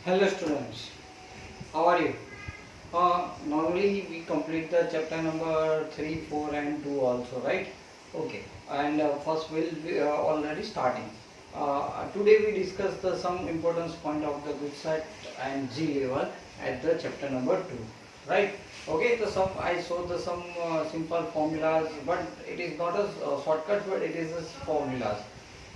Hello students, how are you? Normally we complete the chapter number 3, 4 and 2 also, right? Okay, and first we'll be already starting. Today we discuss some importance point of the good set and G level at the chapter number 2, right? Okay, so I saw some simple formulas, but it is not a shortcut, but it is a formulas.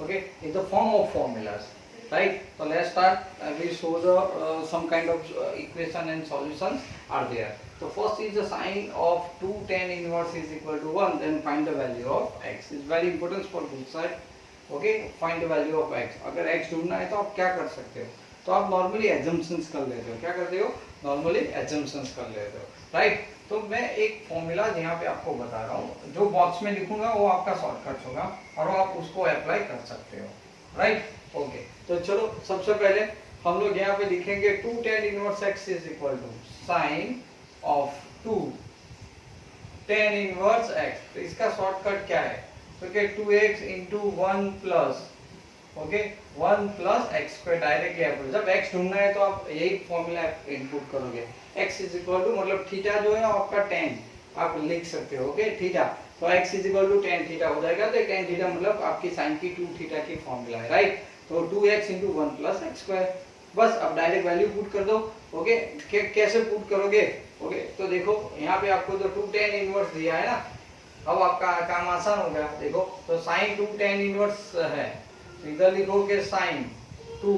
Okay, in the form of formulas, right? So let's start. We show the some kind of equation and solutions are there. So first is the sign of 2 tan inverse is equal to 1, then find the value of x. Is very important for both side. Okay, find the value of x. अगर x ढूंढना है तो आप क्या कर सकते हो? तो आप नॉर्मली एजम्पशंस कर लेते हो. क्या करते हो? नॉर्मली एजम्पशंस कर लेते हो, राइट? तो मैं एक फॉर्मूला यहाँ पे आपको बता रहा हूँ, जो बॉक्स में लिखूंगा वो आपका शॉर्टकट होगा और आप उसको अप्लाई कर सकते हो, राइट? ओके, तो चलो सबसे पहले हम लोग यहाँ पे लिखेंगे 2 tan inverse x is equal to sine of 2 tan inverse x. तो इसका शॉर्टकट क्या है? तो क्या 2x into 1 plus, okay, 1 plus x square. Directly आप जब x ढूंढना है तो आप यही फॉर्मूला इनपुट करोगे. x इज इक्वल टू मतलब थीटा जो है आपका tan आप लिख सकते हो, ओके, थीटा. तो x is equal to tan theta हो जाएगा. तो tan थीटा मतलब आपकी साइन की 2 थीटा की फॉर्मूला है, राइट? तो 2x into 1 plus x square. बस अब डायरेक्ट वैल्यू पुट कर दो. ओके, कैसे पुट करोगे? ओके, तो देखो यहाँ पे आपको तो 2 tan इनवर्स दिया है ना. अब आपका काम आसान हो गया. देखो तो साइन 2 tan इनवर्स है, तो इधर लिखोगे sine 2,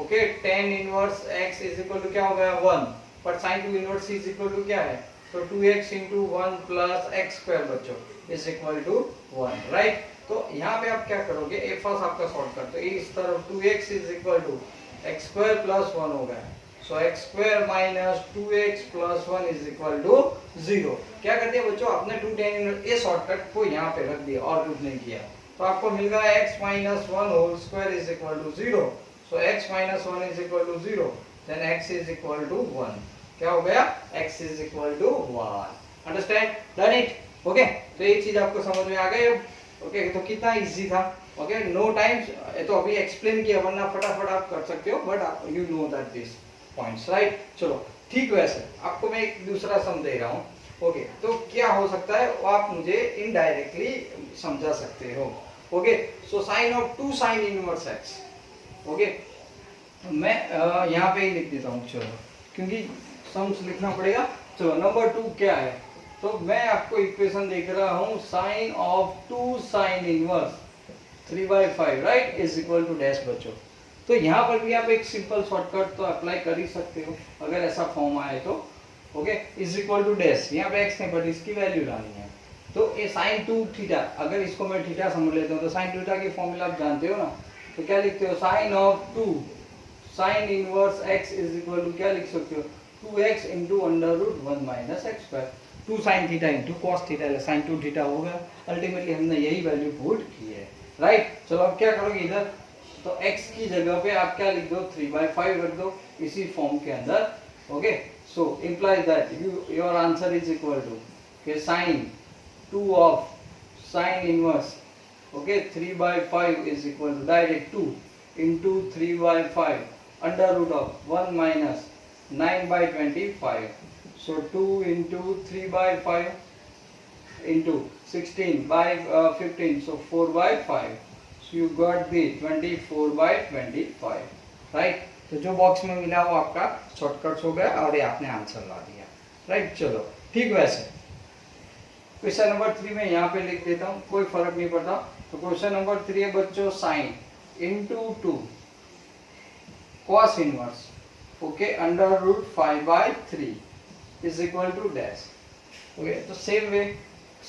okay, tan inverse x is equal to क्या हो गया 1, पर sine 2 inverse is equal to क्या है? तो 2x into 1 plus x square बच्चों इज इक्वल टू 1, राइट? तो यहाँ पे आप क्या करोगे? ए फर्स्ट आपका शॉर्टकट, तो इस तरफ 2x is equal to x square plus 1 हो गया. So x square minus 2x plus 1 is equal to 0. क्या कर दिया बच्चों? आपने 2 tan इनवर्स ए शॉर्टकट को यहाँ पे रख दिया और कुछ नहीं किया. तो आपको मिल गया x minus 1 whole square is equal to 0. So x minus 1 is equal to 0, then x is equal to 1. क्या हो गया? x is equal to 1. Understand? Done it? Okay, तो ये चीज आपको समझ में आ गई. ओके, तो कितना इजी था. ओके, नो टाइम्स, ये तो अभी एक्सप्लेन किया, वरना फटाफट आप कर सकते हो, but you know that this points, right? चलो ठीक. वैसे आपको मैं एक दूसरा सम दे रहा हूँ. ओके, तो क्या हो सकता है वो आप मुझे इनडायरेक्टली समझा सकते हो. Okay, so sine of 2 sine inverse x. Okay, मैं यहाँ पे ही लिख देता हूँ, चलो, क्योंकि सम्स लिखना पड़ेगा. चलो नंबर 2 क्या है? तो मैं आपको इक्वेशन देख रहा हूँ sine of 2 sine inverse 3/5, right, is equal to dash बच्चों. तो यहाँ पर भी आप एक सिंपल शॉर्टकट तो अप्लाई कर ही सकते हो अगर ऐसा फॉर्म आए तो. Okay, is equal to dash, यहाँ पे x नहीं बट इसकी वैल्यू लानी है. तो ये साइन 2 थीटा, अगर इसको मैं थीटा समझ लेता हूँ तो साइन थीटा की फॉर्मूला आप जानते हो ना. तो क्या लिखते हो? Sine of 2 sine inverse x is equal to क्या लिख सकते हो? 2x into under root 1 minus x square. 2 sine theta into cos theta, sine 2 theta हो गया. अल्टीमेटली हमने यही वैल्यू पुट की है, राइट? चलो अब क्या करोगे इधर? तो x की जगह पे आप क्या लिख दो? 3/5 रख दो इसी फॉर्म के अंदर. Okay, so implies that your answer is equal to okay sine 2 of sine inverse, okay, 3/5 is equal to direct 2 into 3/5 under root of 1 minus 9/25. So 2 into 3/5 into 16/15, so 4/5. So you got the 24/25, right? तो जो box में मिला वो आपका shortcut हो गया और ये आपने आंसर ला दिया, राइट? चलो ठीक. वैसे क्वेश्चन नंबर 3 में यहाँ पे लिख देता हूँ, कोई फर्क नहीं पड़ता. तो क्वेश्चन नंबर 3 है बच्चों sine into 2 cos inverse, okay, under root 5/3 is equal to dash. Okay, तो सेम वे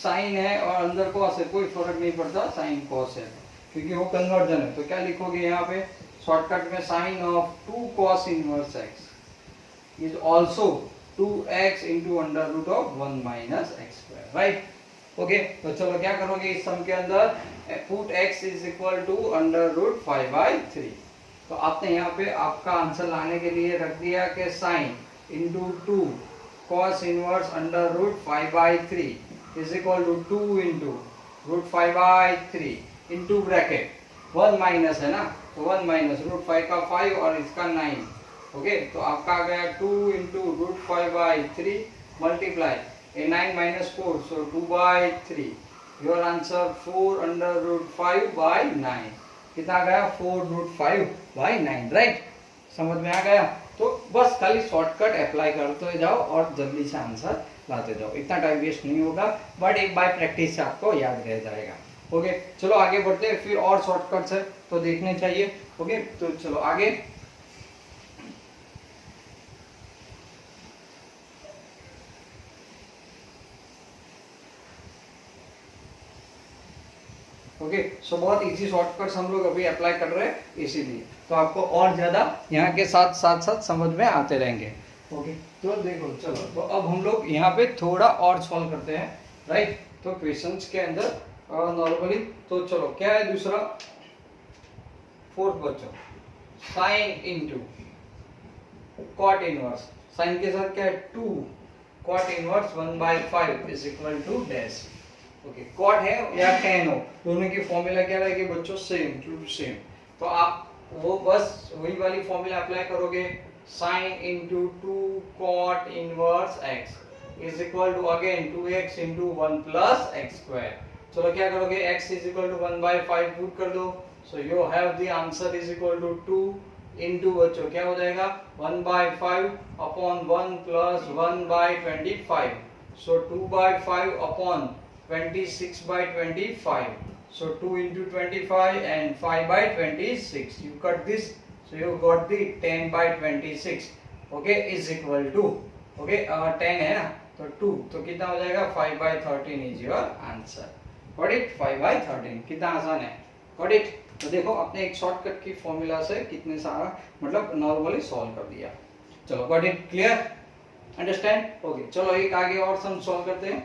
साइन है और अंदर कॉस है, कोई फर्क नहीं पड़ता, साइन कॉस है क्योंकि वो कन्वर्जन है. तो क्या लिखोगे यहाँ पे शॉर्टकट में? Sine of 2 cos inverse x is also 2x into under root of 1 minus x square, right? Okay, तो चलो क्या करोगे इस सम के अंदर? Put x is equal to under root 5/3. तो आपने यहाँ पे आपका आंसर लाने के लिए रख दिया कि sine into 2 cos inverse under root 5/3 is equal to 2 into root 5/3 into bracket 1 minus है ना, तो 1 माइनस रूट 5 का 5 और इसका 9, ओके, तो आपका आ गया 2 into root 5/3 multiply a 9 minus 4, so 2/3। Your answer 4 under root 5/9। कितना आ गया? 4 रूट 5/9, राइट। समझ में आ गया? तो बस खाली शॉर्टकट अप्लाई करते जाओ और जल्दी से आंसर लाते जाओ, इतना टाइम वेस्ट नहीं होगा, बट एक बार प्रैक्टिस से आपको याद रह जाएगा। ओके, चलो आगे बढ़ते हैं, फिर और शॉर्टकट्स है तो देखने चाहिए। ओके, तो चलो आगे। ओके, सो बहुत इजी शॉर्टकट्स हम लोग अभी अप्लाई कर रहे हैं, इसीलिए तो आपको और ज्यादा यहाँ के साथ साथ समझ में आते रहेंगे। ओके, तो देखो चलो, तो अब हम लोग यहाँ पे थोड़ा और सॉल्व करते हैं, राइट। तो क्वेश्चंस के अंदर नॉर्मली तो चलो क्या है दूसरा, फोर्थ बच्चों, sine into cot inverse. Sine के साथ क्या है? 2 cot inverse 1/5 is equal to dash. Okay, cot है या टेन हो, दोनों की फॉर्मूला क्या रहेगी बच्चों? Same to same. तो आप वो बस वही वाली फॉर्मूला अप्लाई करोगे, sine into 2 cot inverse x is equal to again 2x into 1 plus x square. चलो क्या करोगे? x is equal to 1/5 put कर दो, so you have the answer is equal to 2 into बच्चों क्या हो जाएगा? 1/5 upon 1 plus 1/25, so 2/5 upon 26/25, so 2 into 25 and 5/26, you cut this, so you got the 10/26, okay, is equal to, okay, 10 है ना, तो 2, तो कितना हो जाएगा? 5/13 is your answer। got it? 5/13, कितना आसान है, got it? तो देखो अपने एक शॉर्टकट की फॉर्मूला से कितने सारा मतलब नॉर्मली सॉल्व कर दिया। चलो got it? Clear? Understand? Okay, चलो एक आगे और सम सॉल्व करते हैं।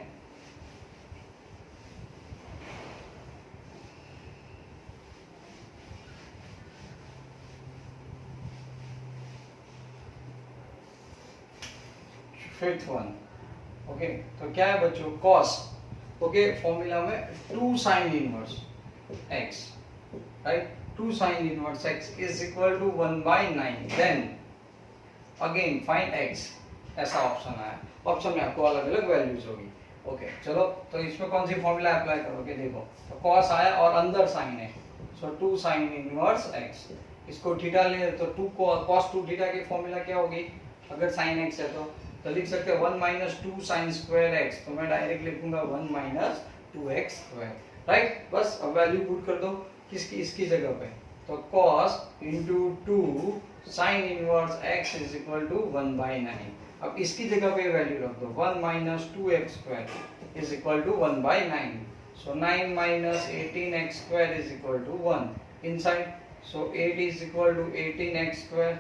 फिफ्थ वन, ओके, तो क्या है बच्चों? कॉस। ओके, फॉर्मूला में 2 sine inverse x, right, 2 sine inverse x is equal to 1/9, then again find x, ऐसा ऑप्शन आया। ऑप्शन में आपको अलग अलग वैल्यूज होगी। ओके, चलो तो इसमें कौन सी फॉर्मूला अप्लाई करोगे? देखो, तो कॉस आया और अंदर साइन है, सो 2 साइन इनवर्स x, इसको थीटा ले तो 2 cos 2 थीटा की फॉर्मूला क्या होगी? अगर साइन x है तो लिख सकते हैं 1 माइनस 2 साइन स्क्वायर x, तो मैं डायरेक्ट लिखूंगा 1 माइनस 2x स्क्वायर, राइट। बस अब वैल्यू पुट कर दो किसकी? इसकी जगह पे, तो cos into 2 sine inverse x is equal to 1/9। अब इसकी जगह पे वैल्यू रख दो, 1 minus 2x square is equal to 1/9, so 9 minus 18x square is equal to 1 inside, so 8 is equal to 18x square,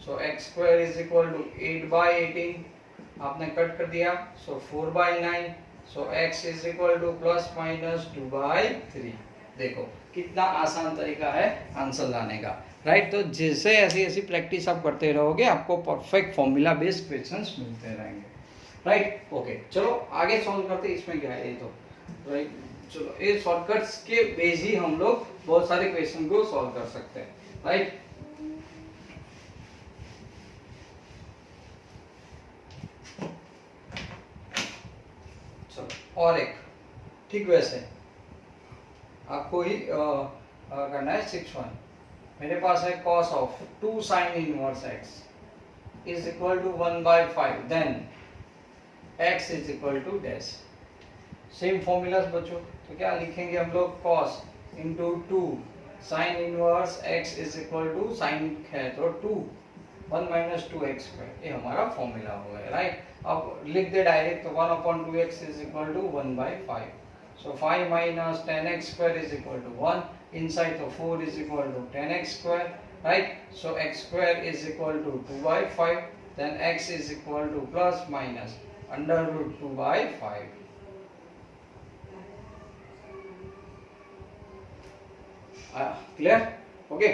so x square is equal to 8/18, आपने cut कर दिया, so 4/9, so x is equal to plus minus 2/3। देखो कितना आसान तरीका है answer लाने का, राइट। तो जैसे ऐसी ऐसी प्रैक्टिस आप करते रहोगे आपको परफेक्ट फॉर्मूला बेस्ड क्वेश्चंस मिलते रहेंगे, राइट। ओके, चलो आगे सॉल्व करते हैं। इसमें क्या है ये तो, राइट। चलो ये शॉर्टकट्स के बेस ही हम लोग बहुत सारे क्वेश्चन को सॉल्व कर सकते हैं, राइट। और एक ठीक वैसे आपको ही करना है 6-1। मेरे पास है cos of 2 sine inverse x is equal to 1/5, then x is equal to dash. Same formulas बच्चों, तो क्या लिखेंगे हम लोग? cos into 2 sine inverse x is equal to, sine है तो 2 1 माइनस 2x स्क्वायर, ये हमारा फॉर्मूला हो गया, राइट। अब लिख दे डायरेक्ट, तो 1/2x is equal to 1/5, so 5 minus 10x square is equal to 1 inside, तो 4 is equal to 10x square, right. So x square is equal to 2/5, then x is equal to plus minus under root 2/5। Clear? Okay,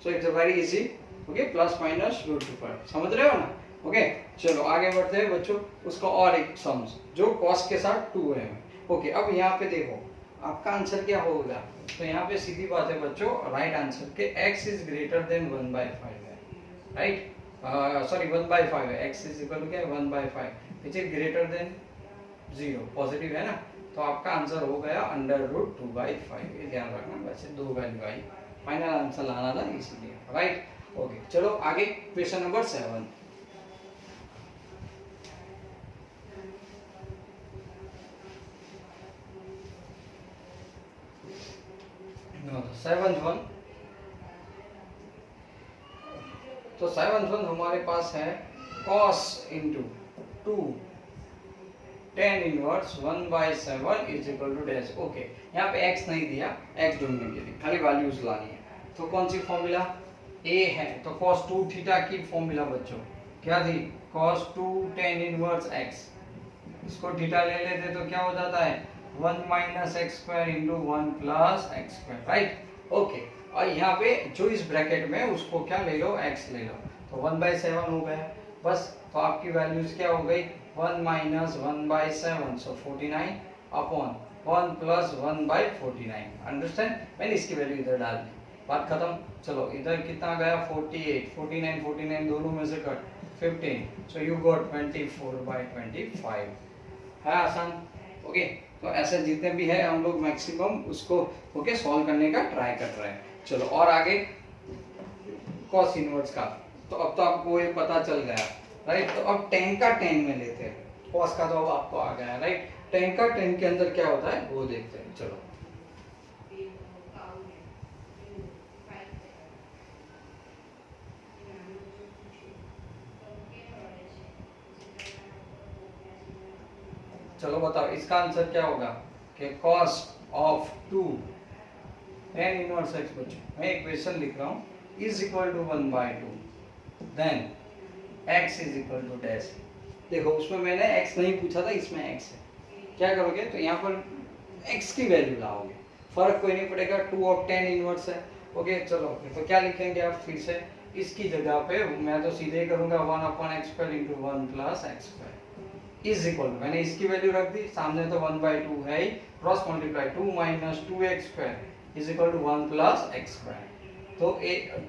so it's a very easy, okay, plus minus root 2/5, समझ रहे हो ना? Okay, चलो आगे बढ़ते हैं बच्चों। उसका और एक सम्स जो cos के साथ 2 है। ओके, अब यहाँ पे देखो आपका आंसर क्या होगा, तो यहाँ पे सीधी बात है बच्चों, राइट आंसर के x इज ग्रेटर देन 1/5 है, राइट। सॉरी 1/5 है, x इज इक्वल टू क्या है 1/5 which is greater than 0, positive है ना, तो आपका आंसर हो गया √2/5। ये ध्यान रखना, वैसे 2 वैल्यू आई, फाइनल आंसर लाना था इसलिए, राइट। ओके चलो आगे क्वेश्चन नंबर 7। सेवंथ वन, तो सेवंथ वन हमारे पास है cos into 2 tan inverse 1/7 is equal to dash. Okay यहाँ पे x नहीं दिया, x ढूंढने के लिए खाली वैल्यूज लानी है, तो कौन सी फॉर्मूला a है, तो cos 2 थीटा की फॉर्मूला बच्चों क्या थी, cos 2 tan इनवर्स x, इसको थीटा ले लेते तो क्या हो जाता है 1 minus x square into 1 plus x square, right. Okay और यहाँ पे जो इस ब्रैकेट में उसको क्या ले लो, x ले लो, तो 1/7 हो गया बस। तो आपकी वैल्यूज क्या हो गई 1 माइनस 1/7, सो 49 अपॉन 1 प्लस 1/49, अंडरस्टैंड। मैंने इसकी वैल्यू इधर डाल दी, बात खत्म। चलो इधर कितना गया 48, 49 49 दोनों में से कट 15, सो यू गॉट 24/25, है आसान। ओके तो ऐसे जितने भी है हम लोग मैक्सिमम उसको ओके सॉल्व करने का ट्राई कर रहे हैं। चलो और आगे cos इनवर्स का, तो अब तो आपको ये पता चल गया, राइट। तो अब tan का tan में लेते हैं, cos का तो अब आपको आ गया, राइट। tan का tan के अंदर क्या होता है वो देखते हैं, चलो। चलो बताओ इसका आंसर क्या होगा कि cos of 2 tan inverse x, बच्चों मैं इक्वेशन लिख रहा हूँ, is equal to 1/2 then x is equal to dash. देखो उसमें मैंने x नहीं पूछा था, इसमें x है, क्या करोगे तो यहाँ पर x की वैल्यू लाओगे, फर्क कोई नहीं पड़ेगा, 2 ऑफ tan इनवर्स है। ओके चलो तो क्या लिखेंगे आप फिर से, इसकी जगह पे मैं तो सीधे करूंगा 1/x² into 1 plus x² is equal to, मैंने इसकी वैल्यू रख दी, सामने तो 1/2 है ही, cross multiply 2 minus 2x² is equal to 1 plus x², तो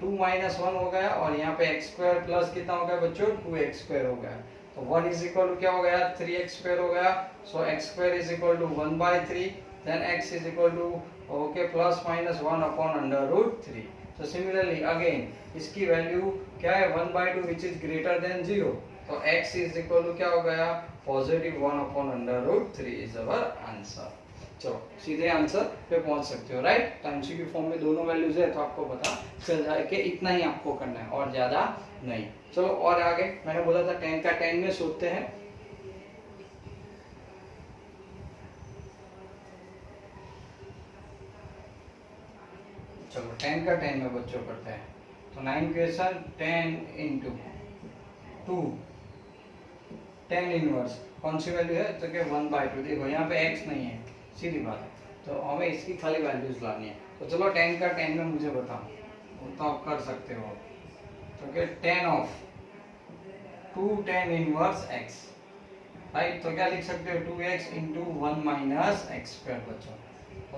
2 माइनस 1 हो गया और यहाँ पे x² प्लस कितना हो गया बच्चों 2x² हो गया, तो 1 इज इक्वल टू क्या हो गया 3x² हो गया, so x² is equal to 1/3, then x is equal to okay plus minus 1 upon √3। तो सिमिलरली अगेन इसकी वैल्यू क्या है 1/2 विच इज ग्रेटर देन 0, तो x इज इक्वल टू क्या हो गया positive 1 upon √3 is our answer. चलो सीधे आंसर पे पहुंच सकते हो, राइट। तो एमसीक्यू फॉर्म में दोनों वैल्यूज है तो आपको पता चल जाए कि इतना ही आपको करना है और ज्यादा नहीं। चलो और आगे मैंने बोला था tan का tan में सोचते हैं, चलो tan का tan में बच्चों करते हैं, तो 9 question tan into 2 tan inverse कौन सी वैल्यू है तो क्या 1/2, देखो यहाँ पे x नहीं है, सीधी बात है, तो हमें इसकी खाली वैल्यूज लानी है। तो चलो tan का tan में मुझे बताओ, वो तो आप कर सकते हो, तो क्या tan of 2 tan inverse x, right. तो क्या लिख सकते हो 2x इंटू 1 माइनस x² बच्चों,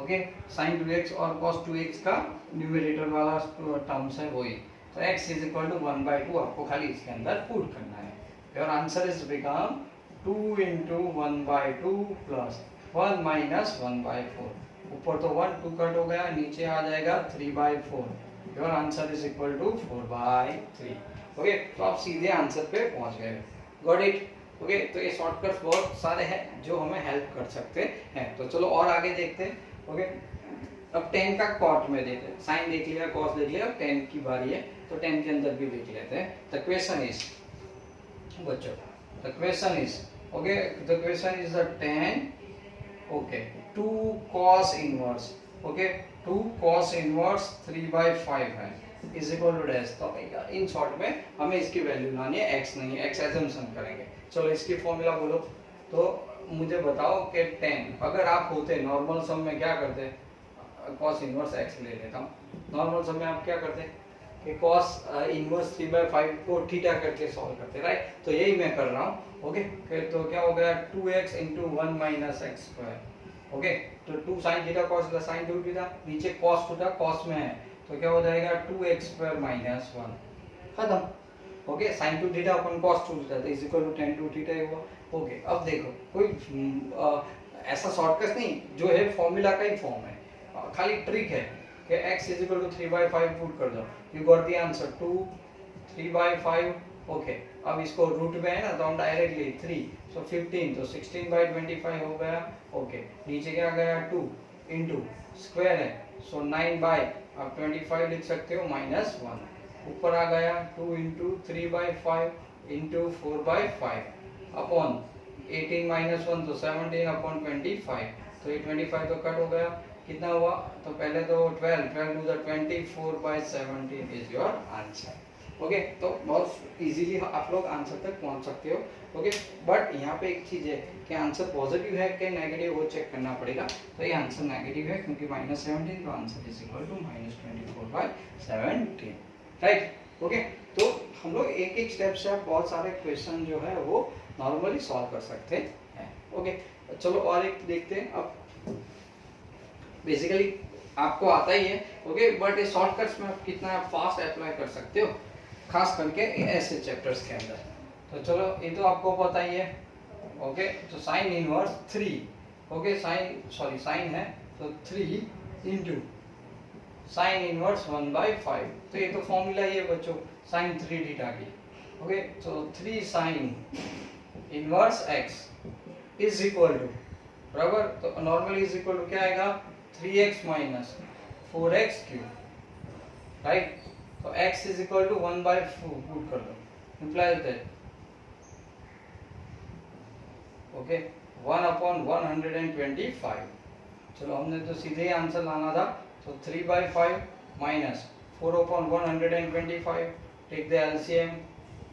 ओके sin 2x और cos 2x का न्यूमरेटर वाला टर्म्स है वही, तो x इज इक्वल टू 1/2 आपको खाली इसके अंदर पुट करना है, your answer is become 2 into 1/2 plus 1 minus 1/4, ऊपर तो 1 2 कट हो गया, नीचे आ जाएगा 3/4, your answer is equal to 4/3। Okay तो आप सीधे आंसर पे पहुंच गए, गॉट इट। ओके तो ये शॉर्टकट्स बहुत सारे हैं जो हमें हेल्प कर सकते हैं। तो चलो और आगे देखते हैं। ओके अब tan का कॉट में देखते हैं, साइन देख लिया कॉस देख लिया, अब tan की बारी है तो tan के अंदर भी देख लेते हैं। द क्वेश्चन इज बच्चों, the question is okay, the question is the tan okay 2 cos inverse, okay 2 cos inverse 3/5 है इज इक्वल टू डैश। तो भैया इन शॉर्ट में हमें इसकी वैल्यू लानी है, x नहीं है, x एजम्पशन करेंगे। चलो इसकी फॉर्मूला बोलो, तो मुझे बताओ कि tan अगर आप होते नॉर्मल सम में क्या करते, cos इनवर्स x ले लेता हूँ, नॉर्मल सम में आप क्या करते कि cos इनवर्स 3/5 को थीटा करके सॉल्व करते, राइट। तो यही मैं कर रहा हूँ। ओके तो क्या हो गया 2x into 1 minus x², okay तो 2 sin theta cos sin 2 theta, नीचे cos थीटा cos में है तो क्या हो जाएगा 2x² माइनस 1, खत्म। Okay sin two theta upon cos two theta is equal to tan two theta हुआ। ओके अब देखो कोई ऐसा शॉर्टकट नहीं, जो है फॉर्मूला का ही फॉर्म है, खाली ट्रिक है कि x is equal to 3/5 put कर दो, you got the answer 2 3/5। Okay अब इसको रूट में है ना तो हम डायरेक्टली 3 सो 15 तो 16/25 हो गया। ओके नीचे क्या गया 2 इंटू स्क्वायर है सो 9 आप 25 लिख सकते हो -1, ऊपर आ गया 2 इंटू 3/5 इंटू 4/5 अपॉन 18 -1 तो 17 अपॉन 25, तो ये 25 तो कट हो गया, कितना हुआ तो पहले तो 12 to the 24/17 is your answer. Okay तो बहुत इजीली आप लोग आंसर तक पहुंच सकते हो। ओके बट यहाँ पे एक चीज है कि आंसर पॉजिटिव है कि नेगेटिव वो चेक करना पड़ेगा, तो ये आंसर नेगेटिव है क्योंकि -17 तो answer is equal to -24/17 right. Okay तो हम लोग एक एक स्टेप से बहुत सारे क्वेश्चन जो है वो नॉर्मली सॉल्व कर सकते हैं। ओके चलो और एक देखते हैं। अब बेसिकली आपको आता ही है ओके बट ये शॉर्टकट्स में आप कितना फास्ट अप्लाई कर सकते हो, खास करके ऐसे चैप्टर्स के अंदर। तो चलो ये तो आपको पता ही है। ओके तो साइन इनवर्स 3 ओके साइन है तो 3 इंटू साइन इनवर्स 1/5, तो ये तो फॉर्मूला ही है बच्चों साइन 3 थीटा की। ओके तो 3 sine inverse x is equal to बराबर, तो नॉर्मली इज इक्वल टू क्या आएगा 3x minus 4x cube right. तो x is equal to 1/4 put कर दो इंप्लाइज दैट ओके 1/125। चलो हमने तो सीधे ही आंसर लाना था, तो 3/5 minus 4/125 take the LCM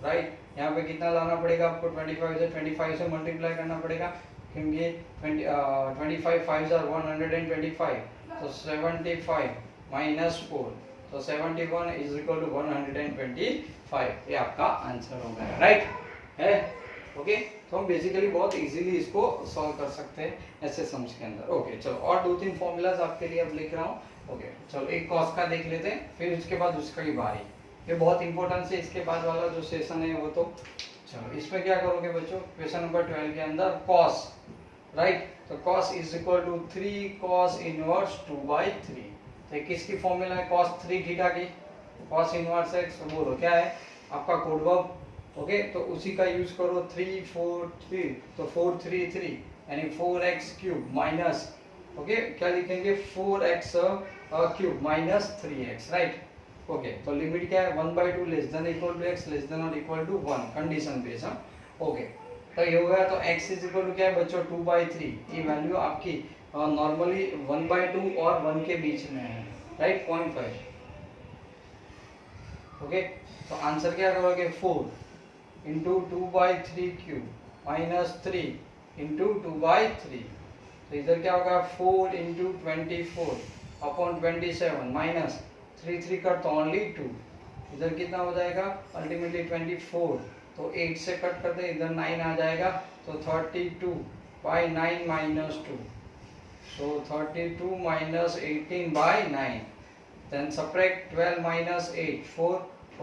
right. यहाँ पे कितना लाना पड़ेगा आपको 25 से मल्टीप्लाई करना पड़ेगा क्योंकि 25 5 आर 125, तो 75 माइनस 4 तो 71 इज इक्वल टू 125, ये आपका आंसर हो गया राइट है। ओके तो हम बेसिकली बहुत इजीली इसको सॉल्व कर सकते हैं ऐसे सम्स के अंदर। ओके चलो और 2-3 फॉर्मूलाज आपके लिए अब लिख रहा हूँ। ओके चलो एक कॉस का देख लेते हैं, फिर उसके बाद उसका ही बारी, ये बहुत इंपॉर्टेंट है इसके बाद वाला जो सेशन है वो। तो चलो इसमें क्या करोगे बच्चों क्वेश्चन नंबर 12 के अंदर कॉस राइट, तो cos is equal to 3 cos inverse 2/3, तो किसकी फॉर्मूला है cos 3 थीटा की, cos इनवर्स x, बोलो क्या है आपका कोड वर्ब। ओके तो उसी का यूज करो 3 4 3 तो 4 3 3 यानी 4x क्यूब माइनस ओके क्या लिखेंगे 4x cube minus 3x right. Okay तो लिमिट क्या है 1/2 less than equal to x less than और इक्वल टू 1 कंडीशन बेस। ओके तो ये हो गया, तो x इज इक्वल टू क्या है बच्चों 2/3, ये वैल्यू आपकी नॉर्मली 1/2 और 1 के बीच में है राइट 0.5। ओके तो आंसर क्या करोगे 4 इंटू 2/3 क्यूब माइनस 3 इंटू 2/3, तो इधर क्या होगा 4 इंटू 24 अपॉन 27 माइनस 3 कर तो ओनली 2, इधर कितना हो जाएगा अल्टीमेटली 24, तो 8 से कट कर दे इधर 9 आ जाएगा, तो 32/9 minus 2, so 32 minus 18/9, then subtract 12 minus 8 4,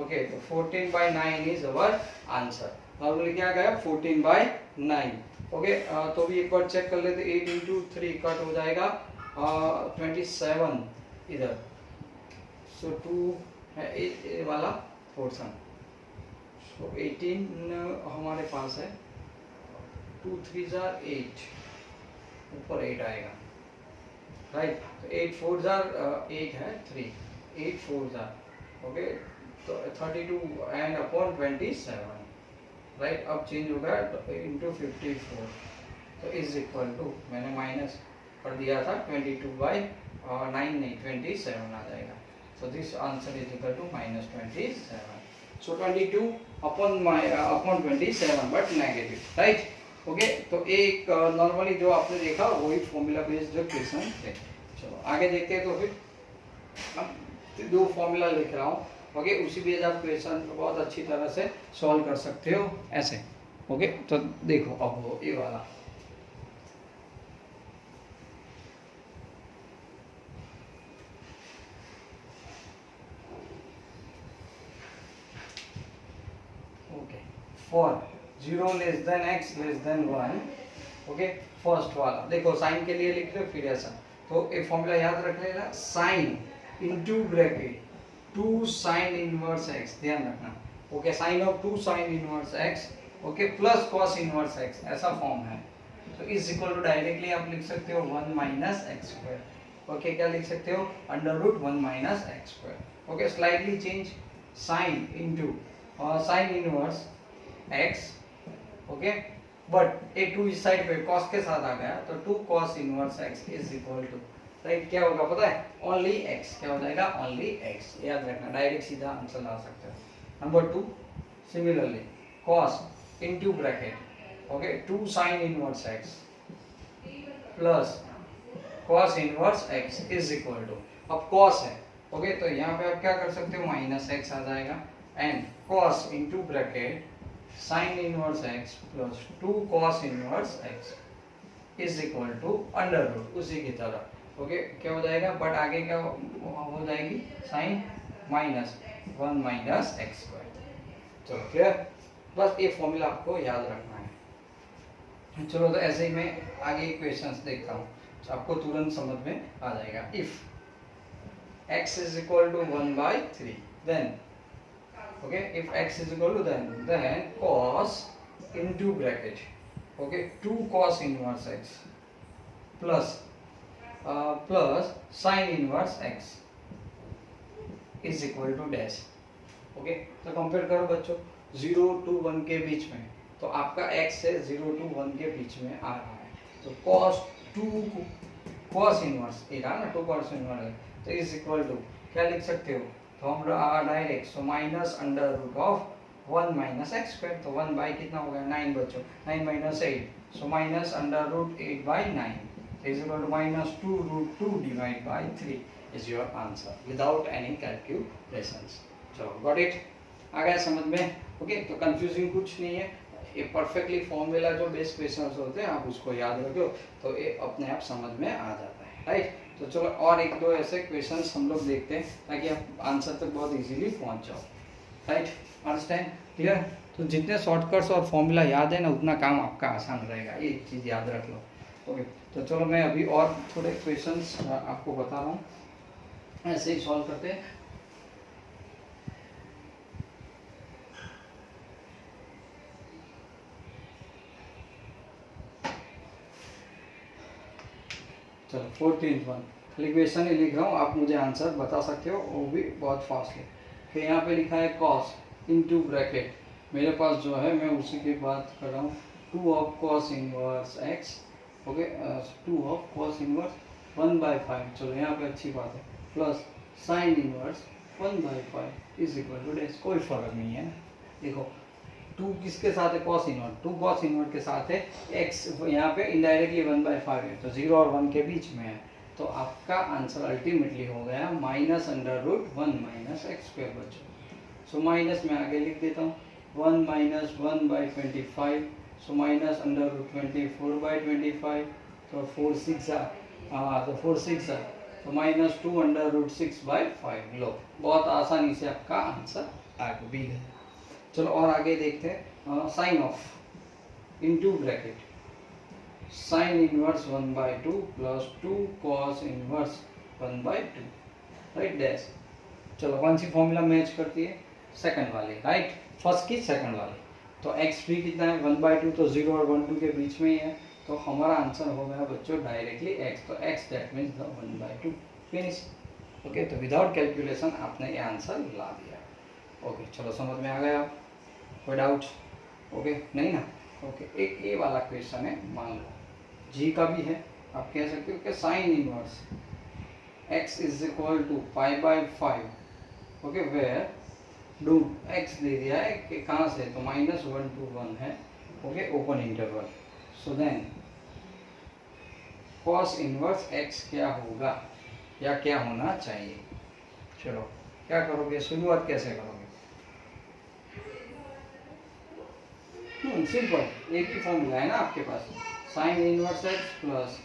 okay तो 14/9 is our answer। नॉर्मली क्या गया 14/9। ओके तो भी एक बार चेक कर लेते, 8 इंटू 3 कट हो जाएगा 27 इधर, सो 2 है ये वाला पोर्शन, सो 18 हमारे पास है, 2 3 8 ऊपर 8 आएगा राइट, तो 8 4 8 है 3 8 4 ओके तो 32 एंड अपॉन 27 राइट। अब चेंज हो गया इंटू 54, तो इज इक्वल टू मैंने माइनस कर दिया था 22/9 नहीं 27 आ जाएगा, so this answer is equal to -27, so 22 upon 27 but negative right। Okay तो एक नॉर्मली जो आपने देखा वही फॉर्मूला बेस्ड जो क्वेश्चन थे। चलो आगे देखते हैं, तो फिर अब 2 फॉर्मूला लिख रहा हूँ ओके उसी बेस्ड आप क्वेश्चन बहुत अच्छी तरह से सॉल्व कर सकते हो ऐसे। ओके तो देखो अब वो ये वाला for 0 less than x less then 1, okay first वाला देखो साइन के लिए लिख लो फिर ऐसा, तो एक फॉर्मूला याद रख लेना, sine into bracket 2 sine inverse x, ध्यान रखना, okay sine of 2 sine inverse x, okay plus cos inverse x, ऐसा फॉर्म है। तो इज इक्वल टू डायरेक्टली आप लिख सकते हो 1 माइनस एक्स स्क्वायर, ओके क्या लिख सकते हो under root 1 minus x square, okay slightly change sine into sine inverse x, okay but एक 2 इस साइड पे cos के साथ आ गया तो 2 cos inverse x is equal to, right क्या होगा पता है, ओनली x, क्या हो जाएगा ओनली x, याद रखना डायरेक्ट सीधा आंसर ला सकते हो। Number 2 similarly cos into bracket, okay 2 sine inverse x plus cos inverse x is equal to, अब cos है, ओके तो यहाँ पे आप क्या कर सकते हो माइनस x आ जाएगा, and cos into bracket sine inverse x plus 2 cos inverse x is equal to under root उसी की तरह, ओके क्या हो जाएगा, बट आगे क्या हो जाएगी sine minus 1 minus x square. चलो क्लियर, बस ये फॉर्मूला आपको याद रखना है। चलो तो ऐसे ही मैं आगे क्वेश्चंस देखता हूँ तो आपको तुरंत समझ में आ जाएगा। If x is equal to 1/3 then, okay if x is equal to then cos into bracket, okay 2 cos inverse x plus plus sin inverse x is equal to dash, okay तो कंपेयर करो बच्चों 0 to 1 के बीच में, तो आपका x से 0 to 1 के बीच में आ रहा है, तो cos 2 cos इनवर्स ये रहा ना 2 cos इनवर्स है, तो इज इक्वल टू क्या लिख सकते हो, तो हम direct so minus under root of 1 minus x square, तो 1 बाई कितना हो गया 9 बच्चों, 9 minus 8 so minus under root 8/9 is equal to minus 2 root 2 divide by 3 is your answer without any calculations. चलो गॉट इट, आ गया समझ में, ओके तो कंफ्यूजिंग कुछ नहीं है, ये परफेक्टली फॉर्मूला जो बेस क्वेश्चंस होते हैं आप उसको याद रखो तो ये अपने आप समझ में आ जाता है, राइट। तो चलो और एक दो ऐसे क्वेश्चंस हम लोग देखते हैं ताकि आप आंसर तक बहुत इजीली पहुंच जाओ, राइट अंडरस्टैंड क्लियर। तो जितने शॉर्टकट्स और फॉर्मूला याद है ना उतना काम आपका आसान रहेगा, ये चीज़ याद रख लो, ओके। तो चलो मैं अभी और थोड़े क्वेश्चंस आपको बता रहा हूँ, ऐसे ही सॉल्व करते हैं। चलो 14th वन, इक्वेशन ही लिख रहा हूँ, आप मुझे आंसर बता सकते हो, वो भी बहुत फास्ट है। फिर यहाँ पे लिखा है cos इनटू ब्रैकेट, मेरे पास जो है मैं उसी की बात कर रहा हूँ, 2 of cos inverse x, okay 2 of cos inverse 1/5, चलो यहाँ पे अच्छी बात है, plus sine inverse 1/5 is equal to dash, कोई फर्क नहीं है ना, देखो 2 किसके साथ है cos इनवर्स, 2 cos इनवर्स के साथ है, x यहाँ पे इनडायरेक्टली 1/5 है तो 0 और 1 के बीच में है, तो आपका आंसर अल्टीमेटली हो गया minus under root 1 minus x square बच्चों। सो माइनस में आगे लिख देता हूँ 1 minus 1/25, so minus under root 24/25, तो 4 6 तो 4 6 तो माइनस 2 अंडर रूट 6/5, लो बहुत आसानी से आपका आंसर आ भी गया। चलो और आगे देखते हैं, sine of into bracket sine inverse 1/2 plus 2 cos inverse 1/2, right dash. चलो कौन सी फॉर्मूला मैच करती है, सेकंड वाली, राइट फर्स्ट की सेकंड वाली, तो x भी कितना है 1/2, तो 0 और 1 2 के बीच में ही है, तो हमारा आंसर हो गया बच्चों डायरेक्टली x, तो x that means the 1/2 finish, okay तो विदाउट कैलकुलेशन आपने ये आंसर ला दिया, ओके चलो समझ में आ गया, कोई डाउट, ओके नहीं ना, ओके एक ये वाला क्वेश्चन है, मान लो जी का भी है, आप कह सकते हो कि sine inverse x is equal to π/5, okay where do x दे दिया है कि कहाँ से, तो -1 to 1 है, okay open interval, so then cos inverse x क्या होगा या क्या होना चाहिए। चलो क्या करोगे, शुरुआत कैसे करोगे, सिंपल एक ही फॉर्मूला है ना आपके पास, sine inverse x plus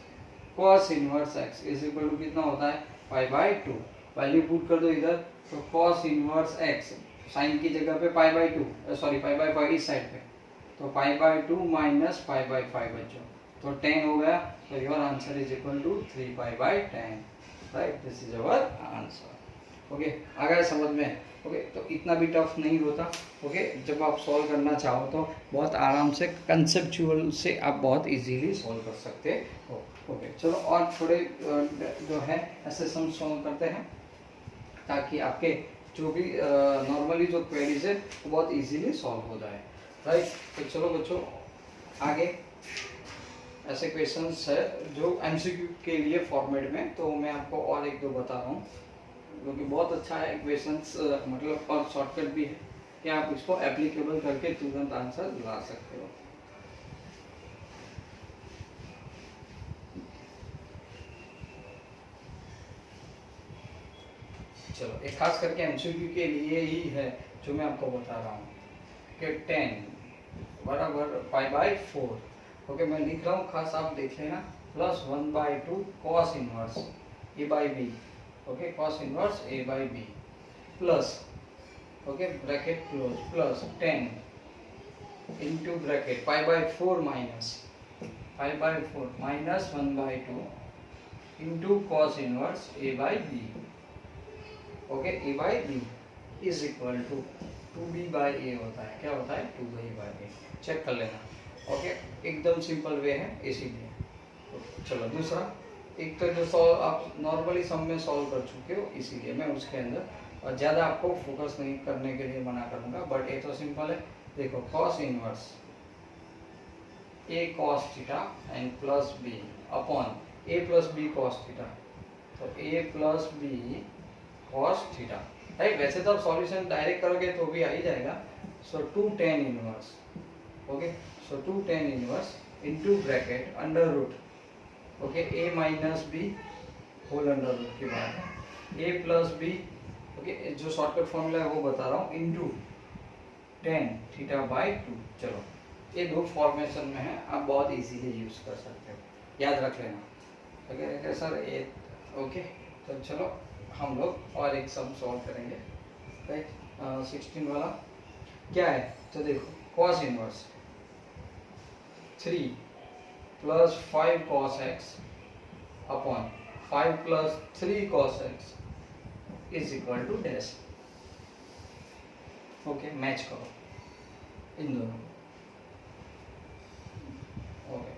cos inverse x is equal to कितना होता है π/2, वैल्यू पुट कर दो इधर, तो cos इनवर्स x साइन की जगह पे π/2 सॉरी π/5 इस साइड पे, तो pi by 2 minus pi by 5 बच्चों, तो 10 हो गया। तो your answer is equal to 3 pi by 10, right, this is our answer. Okay, आ गया समझ में? ओके, तो इतना भी टफ नहीं होता। ओके, जब आप सॉल्व करना चाहो तो बहुत आराम से कंसेप्चुअल से आप बहुत इजीली सॉल्व कर सकते हो। ओके, चलो और थोड़े जो है ऐसे सम सॉल्व करते हैं ताकि आपके जो भी नॉर्मली जो क्वेरीज है वो बहुत इजीली सॉल्व हो जाए, राइट। तो चलो बच्चों आगे ऐसे क्वेश्चंस है जो एमसीक्यू के लिए फॉर्मेट में, तो मैं आपको और एक दो बता रहा हूँ क्योंकि बहुत अच्छा है क्वेश्चंस, मतलब और शॉर्टकट भी है कि आप इसको एप्लीकेबल करके तुरंत आंसर ला सकते हो। चलो एक खास करके एमसीक्यू के लिए ही है जो मैं आपको बता रहा हूँ कि 10 बराबर पाई बाय 4। ओके, मैं लिख रहा हूँ, खास आप देख लेना, plus 1/2 cos inverse A by B. Okay, cos inverse A by B plus, okay, bracket close, plus 10 into bracket pi by 4 minus pi by 4 minus 1/2 into cos inverse A by B. Okay, A by B is equal to 2b by A होता है। क्या होता है? 2b by A. Check कर लेना। Okay, एकदम simple way है इसीलिए। चलो दूसरा, एक तो जो सॉल्व आप नॉर्मली सम में सॉल्व कर चुके हो इसीलिए मैं उसके अंदर और ज़्यादा आपको फोकस नहीं करने के लिए मना करूँगा, बट ये तो सिंपल है। देखो, cos inverse A cos theta and plus B upon A plus B cos theta, तो A plus B cos theta, right. वैसे तो आप सॉल्यूशन डायरेक्ट करोगे तो भी आ ही जाएगा। So 2 tan inverse, okay, so 2 tan inverse into bracket under root, okay, a minus B whole under root की बात है, a प्लस बी, ओके, जो शॉर्टकट फॉर्मूला है वो बता रहा हूँ, इनटू tan थीटा बाय 2। चलो ये दो फॉर्मेशन में है, आप बहुत इजीली यूज कर सकते हो, याद रख लेना। ओके सर ये, ओके, तो चलो हम लोग और एक सम सॉल्व करेंगे, राइट। 16 वाला क्या है? तो देखो, cos inverse 3 plus 5 cos x upon 5 plus 3 cos x is equal to dash. Okay, match करो इन दोनों। ओके,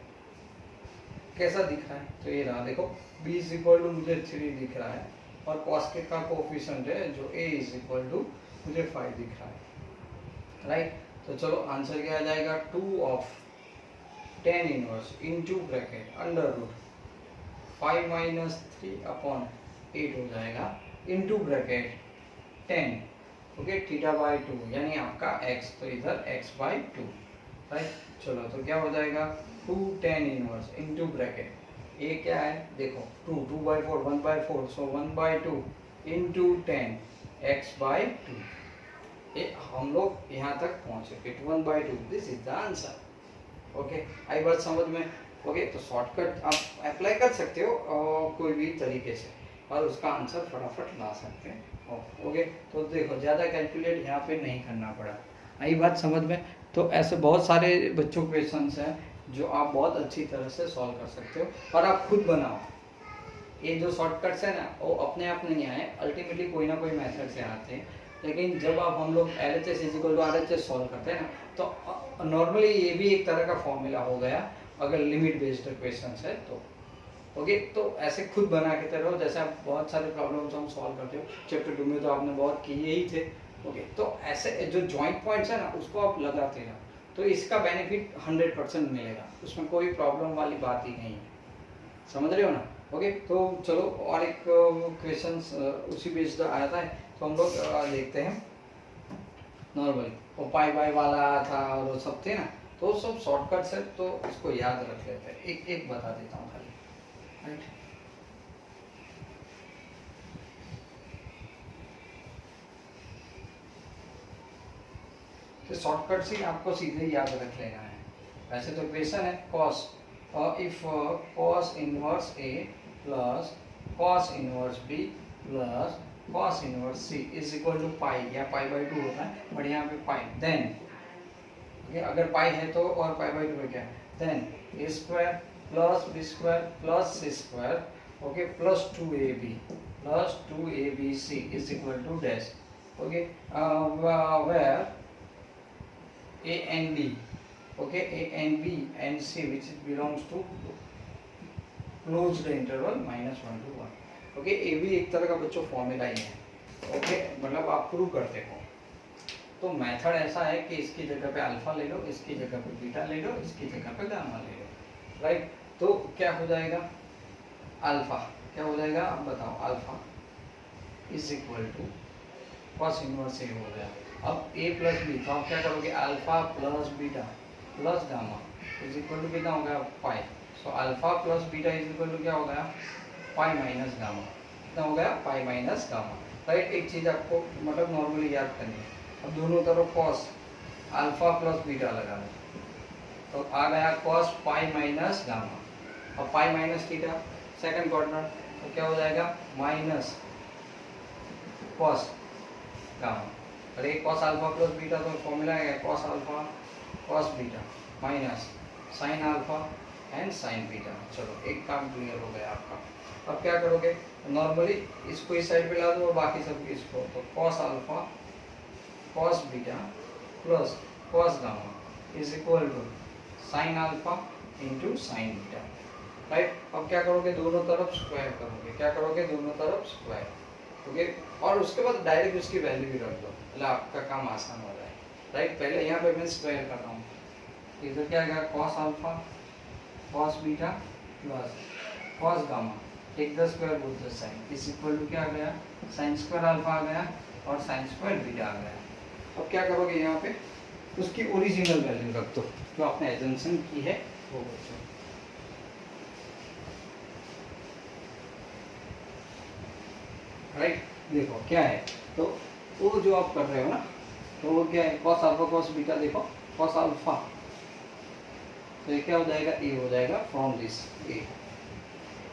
कैसा दिख रहा है? तो ये रहा, देखो, b इज इक्वल टू मुझे 3 दिख रहा है और कॉस के का कोएफिशिएंट है जो a इज इक्वल टू मुझे 5 दिख रहा है, राइट। तो चलो आंसर क्या आ जाएगा? 2 of tan inverse into bracket under root 5 minus 3 upon 8 हो जाएगा into bracket 10, okay, theta by 2 यानी आपका x, तो इधर x बाय 2, राइट। चलो तो क्या हो जाएगा? 2 tan इनवर्स इनटू ब्रैकेट, ये क्या है? देखो 2 by 4 1/4, so 1/2 into 10 x by 2। ये हम लोग यहाँ तक पहुँचे, फिर 1/2, this is the answer. Okay, आई बात समझ में? ओके, तो शॉर्टकट आप अप्लाई कर सकते हो कोई भी तरीके से और उसका आंसर फटाफट ला सकते हैं। ओके, तो देखो ज़्यादा कैलकुलेट यहाँ पे नहीं करना पड़ा, आई बात समझ में? तो ऐसे बहुत सारे बच्चों क्वेश्चंस हैं जो आप बहुत अच्छी तरह से सॉल्व कर सकते हो और आप खुद बनाओ। ये जो शॉर्टकट्स है ना वो अपने आप नहीं आए, अल्टीमेटली कोई ना कोई मेथड से आते हैं, लेकिन जब आप हम लोग LHS equal to RHS solve करते हैं ना, तो नॉर्मली ये भी एक तरह का फॉर्मूला हो गया अगर लिमिट बेस्ड क्वेश्चन है तो। ओके, तो ऐसे खुद बना के रहो, जैसे आप बहुत सारे प्रॉब्लम्स हम सॉल्व करते हो चैप्टर 2 में, तो आपने बहुत किए ही थे। ओके, तो ऐसे जो जॉइंट पॉइंट्स है ना उसको आप लगाते रहो, तो इसका बेनिफिट 100% मिलेगा, उसमें कोई प्रॉब्लम वाली बात ही नहीं है, समझ रहे हो ना? ओके, तो चलो और एक क्वेश्चन उसी बेस्ड आया था, तो हम लोग देखते हैं। नॉर्मली वो पाई बाई वाला था और वो सब थे ना, तो सब शॉर्टकट्स है, तो इसको याद रख लेते हैं। एक एक बता देता हूँ खाली, राइट। तो शॉर्टकट ही आपको सीधे याद रख लेना है। वैसे तो क्वेश्चन है cos, if cos inverse A plus cos inverse B plus cos inverse C is equal to pi, या पाई बाई 2 होता है बट यहाँ पे पाई, देन ओके अगर पाई है तो, और पाई बाई 2 क्या है, then a square plus B square plus C square okay plus 2ab is equal to dash okay where a and b okay a and b and c which belongs to closed interval -1 to 1 okay ये भी एक तरह का बच्चों formula ही है okay मतलब आप prove करते हो। तो मेथड ऐसा है कि इसकी जगह पे अल्फा ले लो, इसकी जगह पे बीटा ले लो, इसकी जगह पे गामा ले लो, राइट। तो क्या हो जाएगा, अल्फा क्या हो जाएगा आप बताओ, alpha is equal to cos inverse A हो गया। अब a प्लस बी, तो आप क्या करोगे, alpha plus beta plus gamma is equal to कितना हो गया, pi. So alpha plus beta is equal to क्या हो गया, पाई माइनस गामा। कितना हो गया, पाई माइनस गामा, राइट। एक चीज़ आपको मतलब नॉर्मली याद करनी है। अब दोनों तरफ कॉस अल्फा प्लस बीटा लगा लो, तो आ गया कॉस पाई माइनस गामा। अब pi minus theta second quadrant, तो क्या हो जाएगा, माइनस कॉस गामा। अरे कॉस अल्फा प्लस बीटा तो फॉर्मूला है cos alpha cos beta minus sine alpha and sine beta. चलो एक काम क्लियर हो गया आपका। अब क्या करोगे, नॉर्मली इसको इस साइड पे ला दो और बाकी सब इसको, तो cos alpha cos beta plus cos gamma is equal to sine alpha into sine beta, right. अब क्या करोगे, दोनों तरफ स्क्वायर करोगे, क्या करोगे, दोनों तरफ स्क्वायर ओके और उसके बाद डायरेक्ट उसकी वैल्यू भी रख दो, मतलब आपका काम आसान हो जाए, राइट। पहले यहाँ पे मैं स्क्वायर कर रहा हूँ, इधर क्या आ गया, cos alpha cos beta plus cos gamma, take the square both the side is equal to क्या आ गया, साइन स्क्वायर अल्फा आ गया और साइन स्क्वायर बीटा आ गया। अब क्या करोगे, यहाँ पे उसकी ओरिजिनल वैल्यू रख दो जो आपने एजम्पशन की है वो बच्चों, राइट। देखो क्या है, तो वो जो आप कर रहे हो ना, तो वो क्या है, कॉस अल्फा कॉस बीटा, देखो कॉस अल्फा, तो ये क्या हो जाएगा, ए हो जाएगा फ्रॉम दिस ए,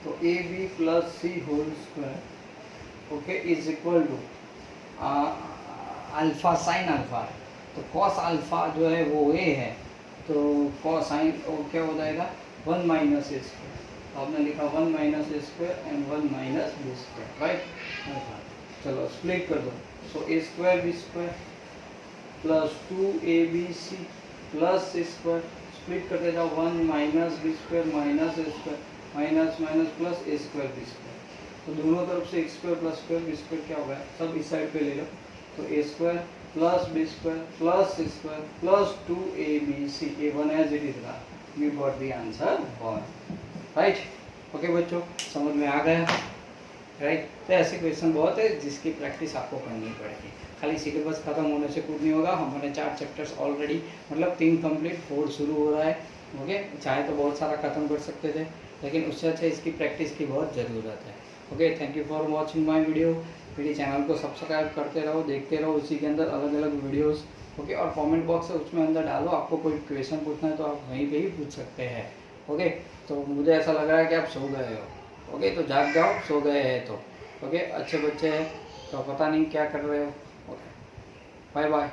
तो a b plus c whole square okay is equal to alpha sine alpha, तो कॉस अल्फा जो है वो ए है, तो कॉस साइन क्या हो जाएगा 1 माइनस ए स्क्वायर, तो आपने लिखा 1 minus A square and 1 minus B square, right. चलो स्प्लिट कर दो, so A square B square plus 2abc plus C square, split करते जाओ 1 minus B square minus A square minus minus plus A square B square, तो दोनों तरफ से x square plus square B square क्या होगा, सब इस साइड पे ले लो, तो A square plus B square plus C square plus 2abc, A 1 as it is रहा, you got the answer 1, right. Okay बच्चों समझ में आ गया, राइट। तो ऐसे क्वेश्चन बहुत है जिसकी प्रैक्टिस आपको करनी पड़ेगी, खाली सिलेबस खत्म होने से कुछ नहीं होगा। हमारे 4 चैप्टर्स ऑलरेडी मतलब 3 कंप्लीट 4 शुरू हो रहा है ओके। चाहे तो बहुत सारा खत्म कर सकते थे, लेकिन उससे अच्छा इसकी प्रैक्टिस की बहुत ज़रूरत है okay. Thank you for watching my video. मेरे चैनल को सब्सक्राइब करते रहो, देखते रहो, उसी के अंदर अलग अलग वीडियोस ओके। और कमेंट बॉक्स है उसमें अंदर डालो, आपको कोई क्वेश्चन पूछना है तो आप वहीं पे ही पूछ सकते हैं ओके। तो मुझे ऐसा लग रहा है कि आप सो गए हो ओके, तो जाग जाओ, सो गए हैं तो ओके। अच्छे बच्चे हैं तो पता नहीं क्या कर रहे हो ओके। Bye bye.